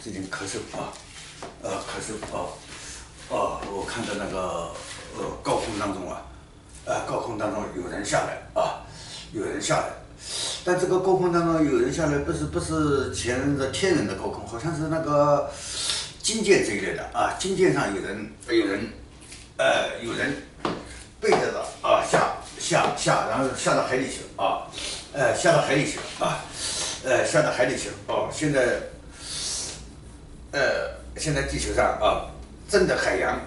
最近咳嗽啊，咳嗽我看到那个高空当中啊，高空当中有人下来啊，有人下来，但这个高空当中有人下来，不是天人的高空，好像是那个金剑这一类的啊，金剑上有人背着的啊下，然后下到海里去了啊，下到海里去了啊，下到海里去了哦，现在地球上啊，真的海洋，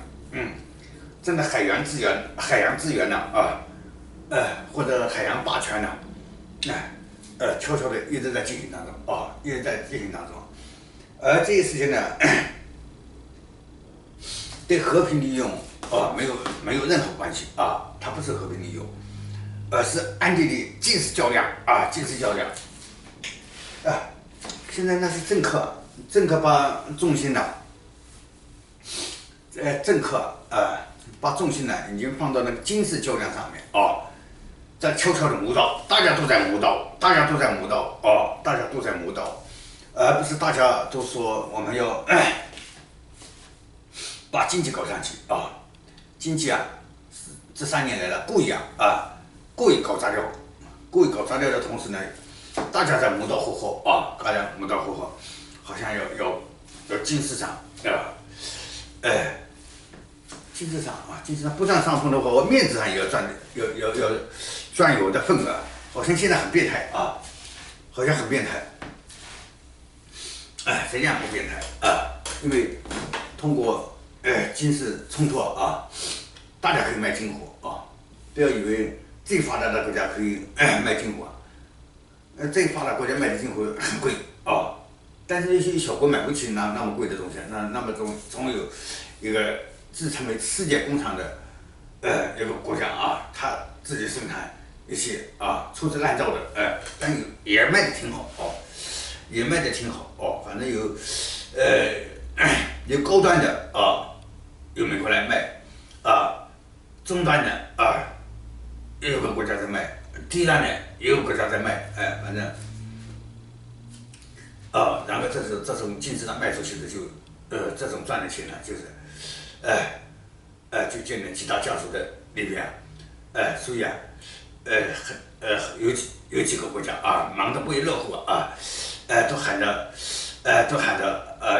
真的海洋资源呢啊，或者海洋霸权呢，悄悄的一直在进行当中啊，一直在进行当中，而这些事情呢，对和平利用啊没有任何关系啊，它不是和平利用，而是暗地里军事较量啊，军事较量，现在那是政客把重心呢。政客把重心呢已经放到那个军事较量上面啊，在悄悄的磨刀，大家都在磨刀啊，而不是大家都说我们要把经济搞上去啊，经济啊这3年来了故意搞砸掉的同时呢，大家在磨刀霍霍啊，好像要军事上经济上不占上风的话，我面子上也要赚有的份额，好像现在很变态啊，好像很变态，实际上不变态啊，因为通过军事冲突啊，大家可以卖军火啊，不要以为最发达的国家可以卖军火，最发达国家卖的军火很贵啊，但是一些小国买不起那么贵的东西，那么总有一个自称为世界工厂的一个国家啊，他自己生产一些粗制滥造的但也卖的挺好哦，反正有高端的有美国来卖中端的也有个国家在卖，低端的也有国家在卖，反正然后这种经济上卖出去的这种赚的钱呢，就是就见了几大家族的里边所以有几个国家忙得不亦乐乎都喊着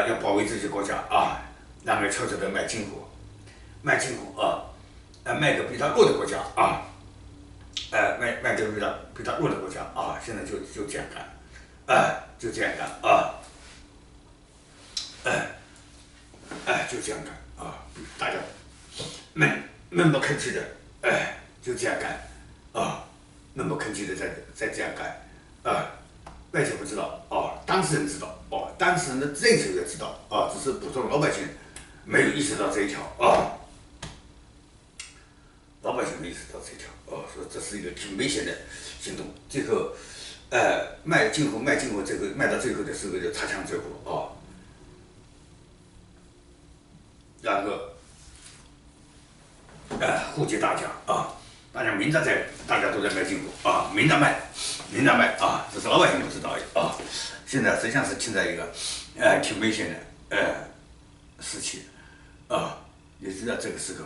要保卫自己国家然后悄悄的卖军火卖给比他弱的国家卖给比他弱的国家现在就这样干，就这样干就这样干大家闷不吭气的就这样干闷不吭气的再这样干外界不知道当事人知道当事人的政策也知道只是普通老百姓没有意识到这一条老百姓没意识到这一条说这是一个挺危险的行动，最后卖军火这个卖到最后的时候就擦枪走火然后护及大家大家明着大家都在卖军火明着卖只是老百姓不知道现在实际上是处在一个挺危险的时期也知道这个时候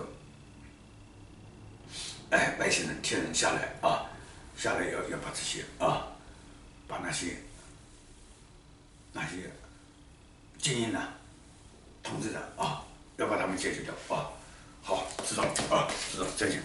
外星人天人下来要把这些把那些精英统治者要把他们解决掉好，知道了再见